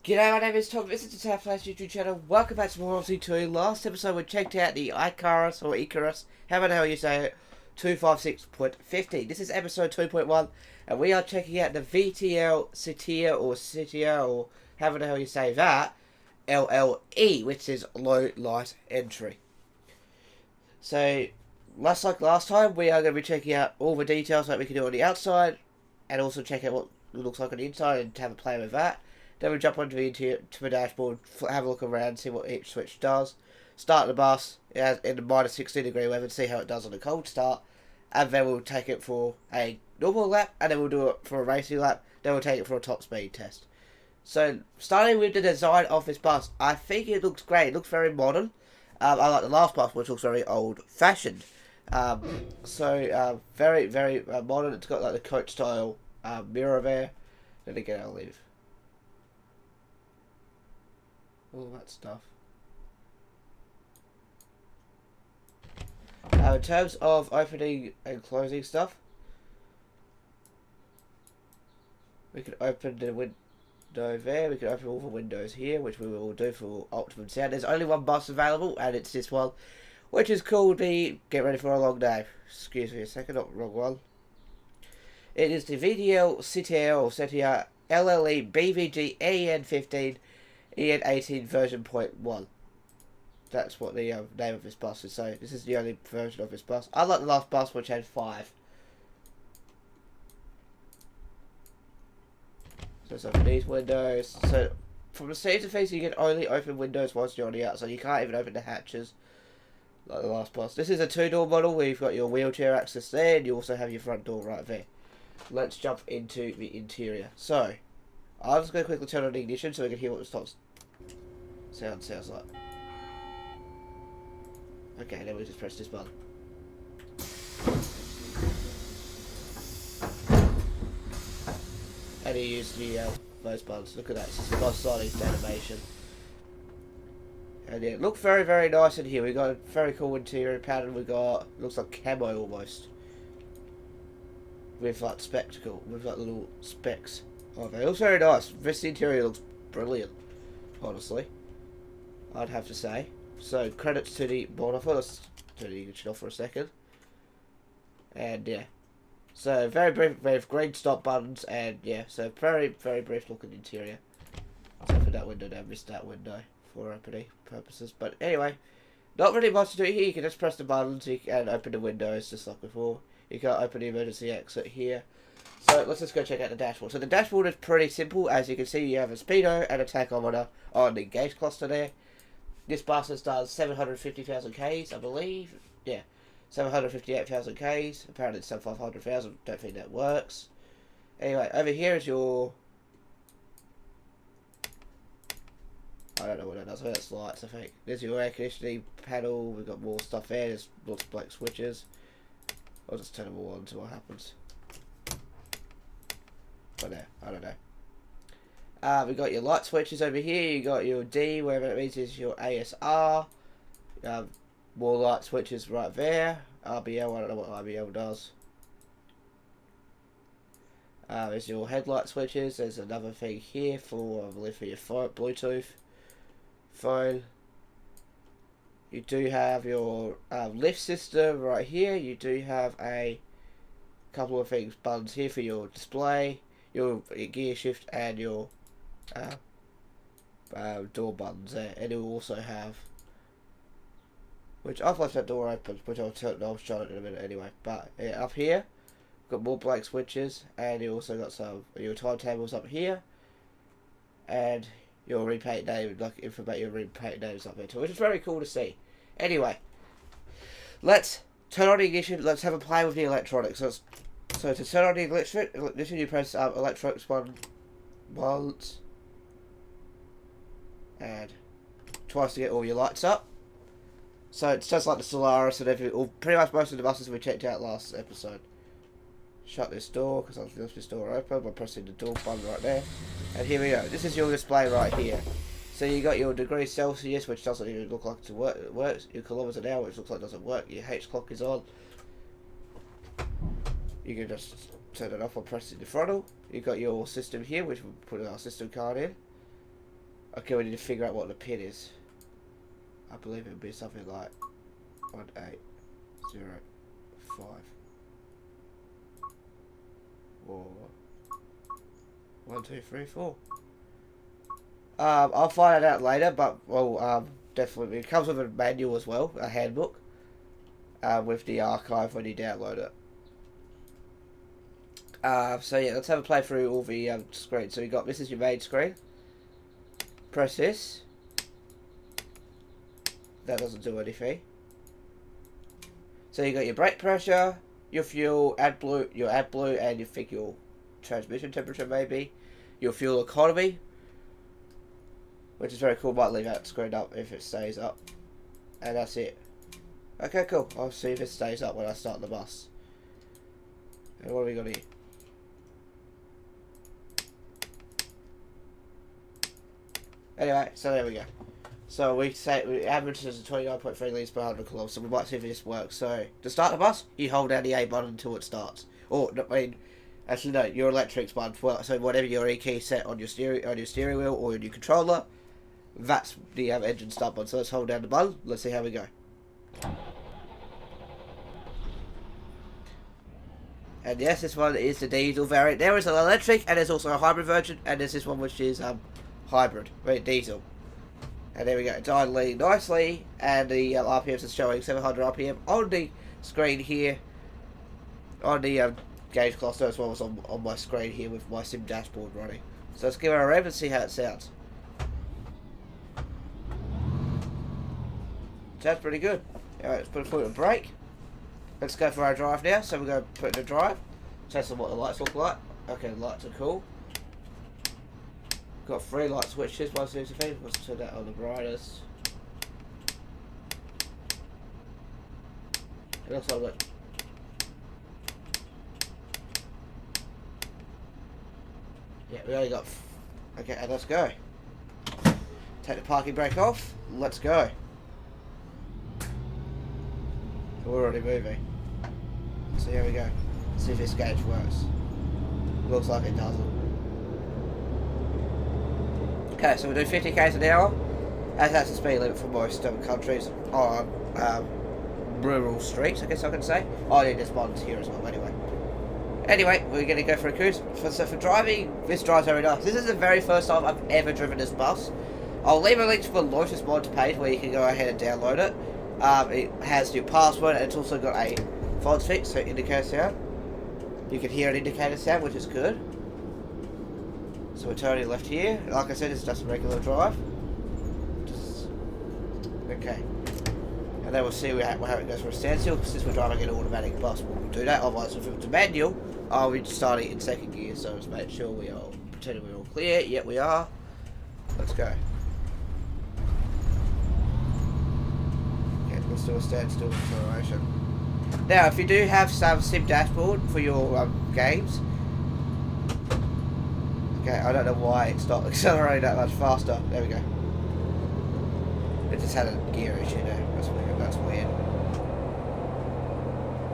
G'day, my name is Tom. This is the Citea LLE YouTube channel. Welcome back to more OMSI 2. Last episode we checked out the Icarus, or Icarus, however the hell you say it, 256.50. This is episode 2.1, and we are checking out the VDL Citea, or Citea, or however the hell you say that, LLE, which is low light entry. So, much like last time, we are going to be checking out all the details that we can do on the outside, and also check out what it looks like on the inside and have a play with that. Then we jump onto the interior, to the dashboard, have a look around, see what each switch does. Start the bus in the minus 16 degree weather, see how it does on a cold start. And then we'll take it for a normal lap, and then we'll do it for a racing lap. Then we'll take it for a top speed test. So, starting with the design of this bus, I think it looks great. It looks very modern. I like the last bus, which looks very old-fashioned. Very, very modern. It's got like the coach style mirror there. Then again, I'll leave all that stuff. In terms of opening and closing stuff, we can open the window there. We can open all the windows here, which we will do for optimum sound. There's only one bus available, and it's this one, which is called the Get Ready for a Long Day. Excuse me a second, not the wrong one. It is the VDL Citea LLE BVG EN15 EN18 version .1. That's what the name of this bus is. So this is the only version of this bus. Unlike the last bus, which had 5. So it's open these windows. So from the seat face, you can only open windows whilst you're on the outside. You can't even open the hatches like the last bus. This is a 2-door model where you've got your wheelchair access there, and you also have your front door right there. Let's jump into the interior. So I'm just going to quickly turn on the ignition so we can hear what the stop sounds like. Okay, then we just press this button. And you use the those buttons. Look at that, it's just a nice sliding animation. And yeah, look very, very nice in here. We got a very cool interior pattern. We got, looks like camo almost, with like spectacle, with like little specks. Okay, it looks very nice. This interior looks brilliant, honestly, I'd have to say. So credits to the modifier. Let's turn the ignition off for a second. And yeah, so very brief, we have green stop buttons, and yeah, so very, very brief looking interior. Except for that window, I missed that window for opening purposes. But anyway, not really much to do here. You can just press the buttons, you can open the windows just like before. You can open the emergency exit here. So let's just go check out the dashboard. So the dashboard is pretty simple. As you can see, you have a speedo and a tachometer on the gauge cluster there. This bus does 750,000 Ks, I believe. Yeah, 758,000 Ks. Apparently it's some 500,000. Don't think that works. Anyway, over here is your... I don't know what that does. That's lights, I think. There's your air conditioning panel. We've got more stuff there. There's lots of black switches. I'll just turn them all on and see what happens. But no, I don't know. We've got your light switches over here. You got your D, wherever it means is your ASR. More light switches right there. RBL, I don't know what RBL does. There's your headlight switches. There's another thing here for, I believe, for your phone, Bluetooth phone. You do have your lift system right here. You do have a couple of things, buttons here for your display, your gear shift, and your door buttons there. And it will also have, which I've left that door open, which I'll show it in a minute anyway. But yeah, up here, got more black switches, and you also got some your timetables up here, and your repaint name, like information, your repaint names up there too, which is very cool to see. Anyway, let's turn on the ignition. Let's have a play with the electronics. So to turn on the ignition, you press electronics once and twice to get all your lights up. So it's just like the Solaris and everything, or pretty much most of the buses we checked out last episode. Shut this door, because I've left this door open by pressing the door button right there. And here we go. This is your display right here. So you got your degrees Celsius, which doesn't even look like it works. Your kilometers an hour, which looks like it doesn't work. Your H clock is on. You can just turn it off by pressing the throttle. You got your system here, which we'll put our system card in. Okay, we need to figure out what the pin is. I believe it would be something like 1805 or 1234. I'll find it out later, but well, definitely it comes with a manual as well, a handbook, with the archive when you download it. So yeah, let's have a play through all the screens. So we got, this is your main screen. Press this. That doesn't do anything. So you got your brake pressure, your fuel, your AdBlue, and you think your transmission temperature maybe, your fuel economy, which is very cool. Might leave that screen up if it stays up, and that's it. Okay, cool. I'll see if it stays up when I start the bus. And what have we got here? Anyway, so there we go. So we say we average is 29.3 litres per 100 kilometers, so we might see if this works. So to start the bus, you hold down the A button until it starts. Or I mean, actually no, your electrics button. Well, so whatever your E key set on your steering wheel or your controller, that's the engine start button. So let's hold down the button. Let's see how we go. And yes, this one is the diesel variant. There is an electric, and there's also a hybrid version, and there's this one which is hybrid, diesel. And there we go, it's idling nicely, and the RPMs is showing 700 RPM on the screen here, on the gauge cluster, as well as on my screen here with my sim dashboard running. So let's give it a rev and see how it sounds. Sounds pretty good. Alright, let's put a foot in brake. Let's go for our drive now. So we're going to put in a drive, test on what the lights look like. Okay, the lights are cool. Got 3 light switches, one seems to be. Let's turn that on the brightest. It looks like that. Yeah, we only got. Okay, and let's go. Take the parking brake off. Let's go. We're already moving. So here we go. Let's see if this gauge works. Looks like it doesn't. Okay, so we'll do 50 k's an hour, as that's the speed limit for most countries on rural streets, I guess I can say. Oh, yeah, there's ones here as well, anyway. We're going to go for a cruise. So for driving, this drives very nice. This is the very first time I've ever driven this bus. I'll leave a link to the Lotus Mods page where you can go ahead and download it. It has your password, and it's also got a fault fix, so indicator sound. You can hear an indicator sound, which is good. So we're turning left here. Like I said, it's just a regular drive. Okay. And then we'll see how it goes for a standstill. Since we're driving an automatic bus, we'll do that. Otherwise, if it's a manual, I'll be starting in second gear. So let's make sure we are pretending we're all clear. Yep, we are. Let's go. Okay, let's do a standstill acceleration. Now, if you do have some sim dashboard for your games, okay, I don't know why it's not accelerating that much faster. There we go. It just had a gear issue there. That's weird.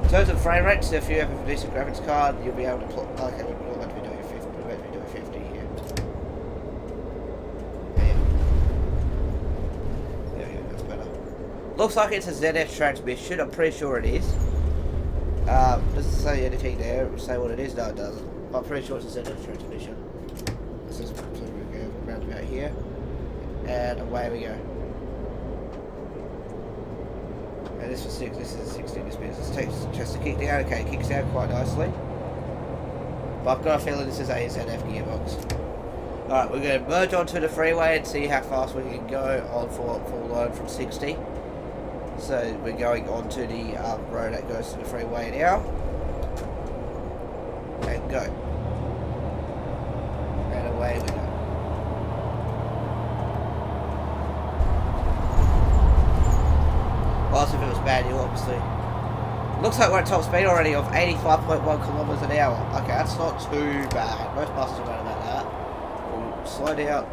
In terms of frame rates, if you have a decent graphics card, you'll be able to plot. Okay, we're meant to be doing 50. We're meant to be doing 50 here. Yeah. There we go. That's better. Looks like it's a ZF transmission. I'm pretty sure it is. Doesn't say anything there. Say what it is. No, it doesn't. I'm pretty sure it's a ZF transmission. This is around about here, and away we go. And this is 16 speeds. This takes just to kick down. Okay, it kicks down quite nicely. But I've got a feeling this is a ZF gearbox. Alright, we're going to merge onto the freeway and see how fast we can go on full load from 60. So we're going onto the road that goes to the freeway now. And go. And away we go. Well, if it was manual, obviously. Looks like we're at top speed already of 85.1 kilometers an hour. Okay, that's not too bad. Most buses are running about that. We'll slow down.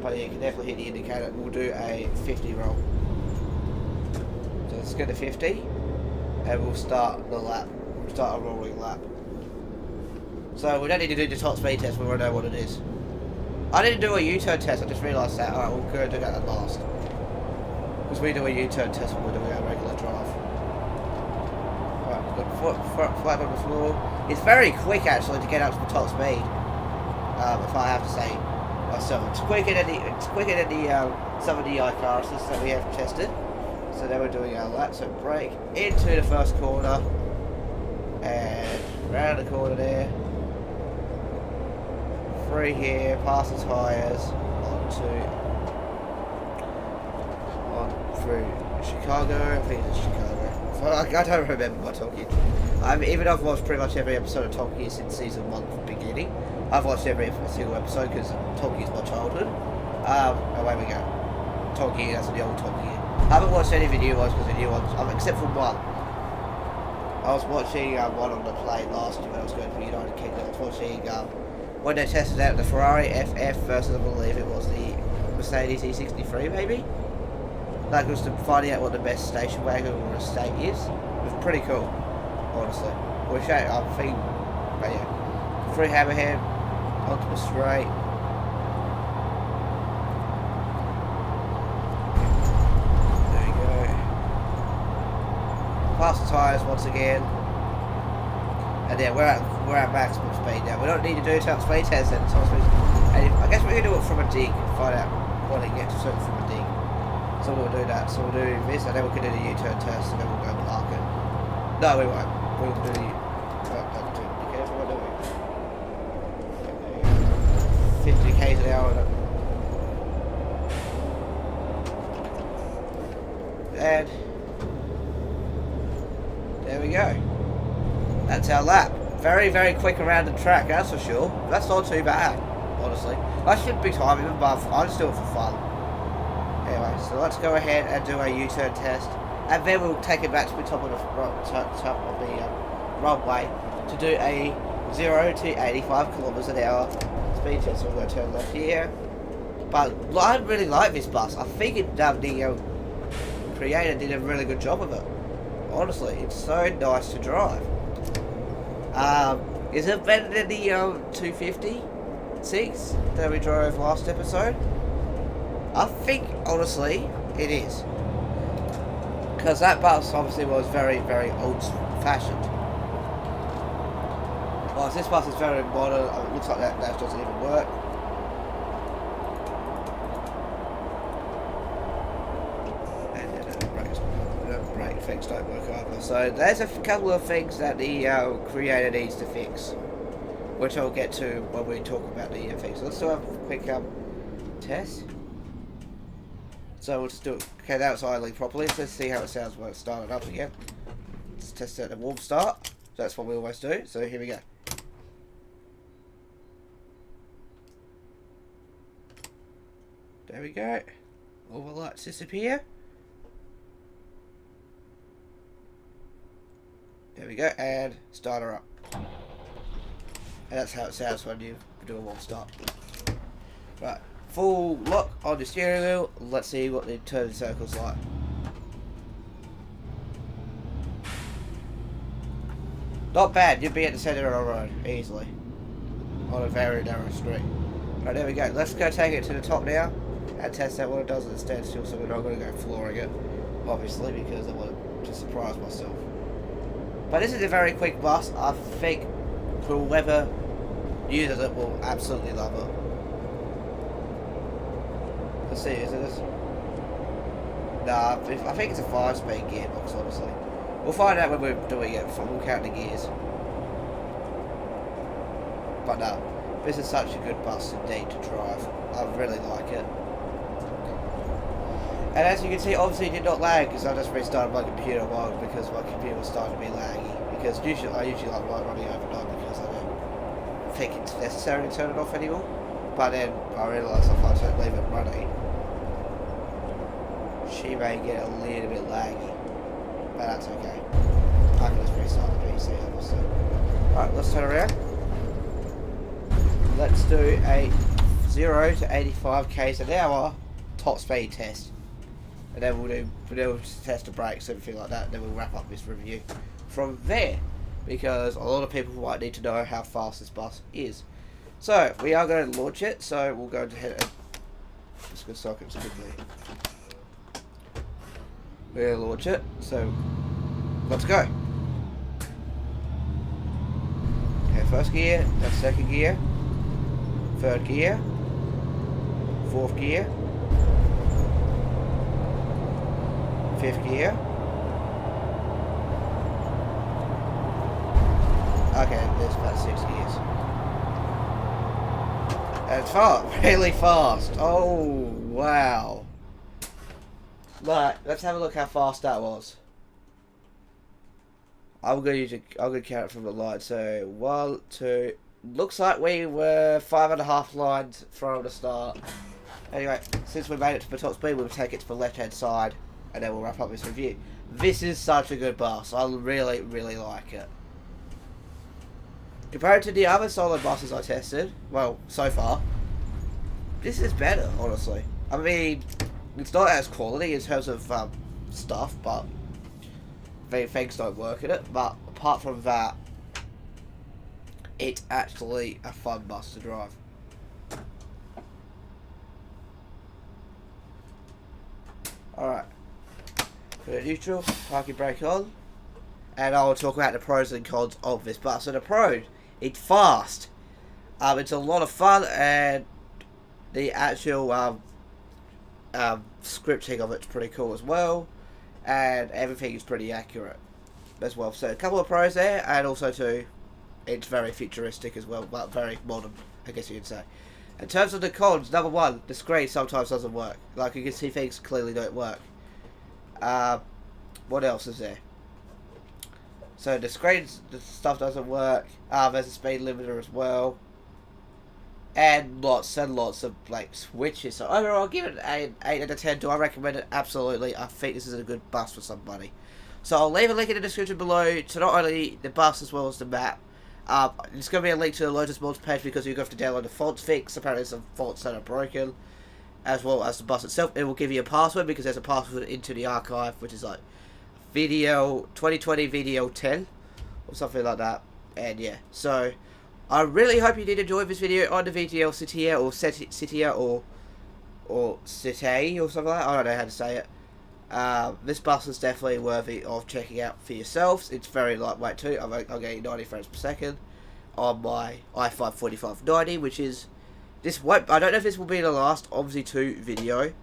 But yeah, you can definitely hit the indicator. We'll do a 50 roll. So let's go to 50. And we'll start the lap. We'll start a rolling lap. So we don't need to do the top speed test, we already know what it is. I didn't do a U-turn test, I just realised that. Alright, we'll go do that at last. Because we do a U-turn test when we're doing our regular drive. Alright, we've got foot flat on the floor. It's very quick actually to get up to the top speed. If I have to say myself. It's quicker than some of the iCars that we have tested. So now we're doing our lap. So brake into the first corner. And round the corner there. Through here, past the tyres, on through Chicago. I think it's Chicago. I don't remember my talking. Even though I've watched pretty much every episode of Top Gear since season 1 from the beginning. I've watched every single episode because Top Gear is my childhood. Away we go. Top Gear, that's the old Top Gear. I haven't watched any of the new ones because the new ones, except for one. I was watching one on the plane last year when I was going to the United Kingdom. I was watching when they tested out the Ferrari FF versus, I believe it was the Mercedes E63 maybe. That was to finding out what the best station wagon or estate is. It was pretty cool, honestly. Which I think, but yeah. Through Hammerhead, onto the straight. There you go. Past the tyres once again. And yeah, we're at maximum speed now. We don't need to do top speed test then. And I guess we can do it from a dig. Find out what it gets from a dig. So we'll do that. So we'll do this, and then we can do the U-turn test, and then we'll go park it. No, we won't. We'll do the. Be careful, what are we? 50 k's an hour. And there we go. That's our lap. Very, very quick around the track, that's for sure. That's not too bad, honestly. I shouldn't be timing them, but I'll just do it for fun. Anyway, so let's go ahead and do a U-turn test, and then we'll take it back to the top of the runway to do a 0 to 85 kilometers an hour speed test. So we're going to turn left here. But I really like this bus. I think the creator did a really good job of it. Honestly, it's so nice to drive. Is it better than the 256 that we drove last episode? I think, honestly, it is. Because that bus obviously was very, very old-fashioned. Whilst this bus is very modern, it looks like that doesn't even work. And then the brake things don't work either. So there's a couple of things that the creator needs to fix, which I'll get to when we talk about the things. So let's do a quick test. So we'll just do it. Okay, that was idling properly. So let's see how it sounds when it's started up again. Let's test it at a warm start. So that's what we always do. So here we go. There we go. All the lights disappear. There we go. And start her up. And that's how it sounds when you do a warm start. Right. Full lock on the steering wheel. Let's see what the turning circle's like. Not bad. You'd be at the centre of the road easily on a very narrow street. Right, there we go. Let's go take it to the top now and test out what it does at the standstill. So we're not going to go flooring it, obviously, because I want to surprise myself. But this is a very quick bus. I think whoever uses it will absolutely love it. Let's see, is it this? Nah, I think it's a 5-speed gearbox, honestly. We'll find out when we're doing it, we'll count the gears. But no, this is such a good bus indeed to drive. I really like it. And as you can see, obviously it did not lag because I just restarted my computer because my computer was starting to be laggy. Because I usually like running overnight because I don't think it's necessary to turn it off anymore. But then I realised if I don't leave it running, she may get a little bit laggy. But that's okay. I can just restart the PC, obviously. Alright, let's turn around. Let's do a 0 to 85 k's an hour top speed test. And then we'll test the brakes, everything like that, and then we'll wrap up this review from there. Because a lot of people might need to know how fast this bus is. So, we are going to launch it, so we'll go ahead and just go sockets quickly. We're going to launch it, so let's go. Okay, first gear, that's second gear, third gear, fourth gear, fifth gear. Okay, there's about 6 gears. And it's fast, really fast. Oh, wow. Right, let's have a look how fast that was. I'm going to count it from the line. So, 1, 2. Looks like we were 5.5 lines from the start. Anyway, since we made it to the top speed, we'll take it to the left-hand side, and then we'll wrap up this review. This is such a good bus. I really, really like it. Compared to the other solid buses I tested, well, so far, this is better, honestly. I mean, it's not as quality in terms of stuff, but things don't work in it. But apart from that, it's actually a fun bus to drive. Alright. Put it neutral, parking brake on, and I'll talk about the pros and cons of this bus. So the pros, it's fast. It's a lot of fun, and the actual scripting of it's pretty cool as well, and everything is pretty accurate as well. So a couple of pros there, and also too, it's very futuristic as well, but very modern, I guess you could say. In terms of the cons, number one, the screen sometimes doesn't work. Like, you can see things clearly don't work. What else is there? So the screens, the stuff doesn't work. There's a speed limiter as well, and lots of like switches. So overall, I'll give it an 8 out of 10. Do I recommend it? Absolutely. I think this is a good bus for somebody. So I'll leave a link in the description below to not only the bus as well as the map. It's going to be a link to the Lotus Mods page because you have to download the fonts fix. Apparently some fonts that are broken, as well as the bus itself. It will give you a password because there's a password into the archive, which is like VDL 2020 VDL 10 or something like that. And yeah, so I really hope you did enjoy this video on the VDL Citea or Citea or Citea or something like that. I don't know how to say it. This bus is definitely worthy of checking out for yourselves. It's very lightweight too. I'm getting 90 frames per second on my i5 4590, which is this won't. I don't know if this will be the last OMSI 2 video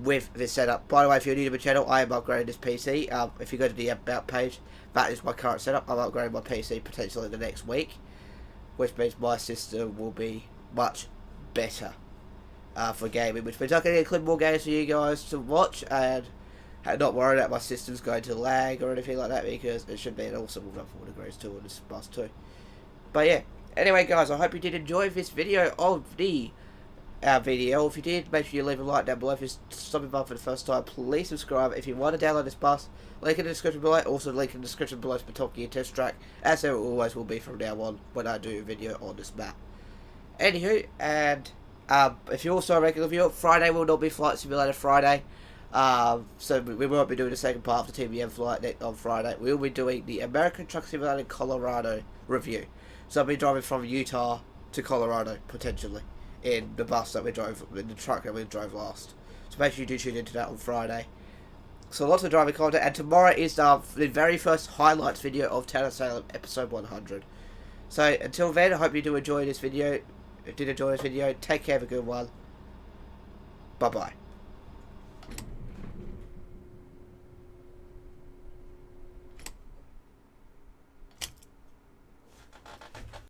with this setup. By the way, if you're new to my channel, I am upgrading this PC. If you go to the About page, that is my current setup. I'm upgrading my PC potentially the next week, which means my system will be much better for gaming, which means I can include more games for you guys to watch, and not worried that my system's going to lag or anything like that, because it should be an awesome 4 degrees too on this bus too. But yeah, anyway guys, I hope you did enjoy this video of the VDL. If you did, make sure you leave a like down below. If you're stopping by for the first time, please subscribe. If you want to download this bus, link in the description below. Also link in the description below to the Top Gear test track, as there always will be from now on when I do a video on this map. Anywho, and if you're also a regular viewer, Friday will not be Flight Simulator Friday. So we won't be doing the second part of the TBM flight on Friday. We'll be doing the American Truck Simulator Colorado review. So I'll be driving from Utah to Colorado, potentially, in the bus that we drove, in the truck that we drove last. So make sure you do tune into that on Friday. So lots of driving content, and tomorrow is the very first highlights video of Town of Salem, episode 100. So until then, I hope you do enjoy this video. Take care, have a good one. Bye bye.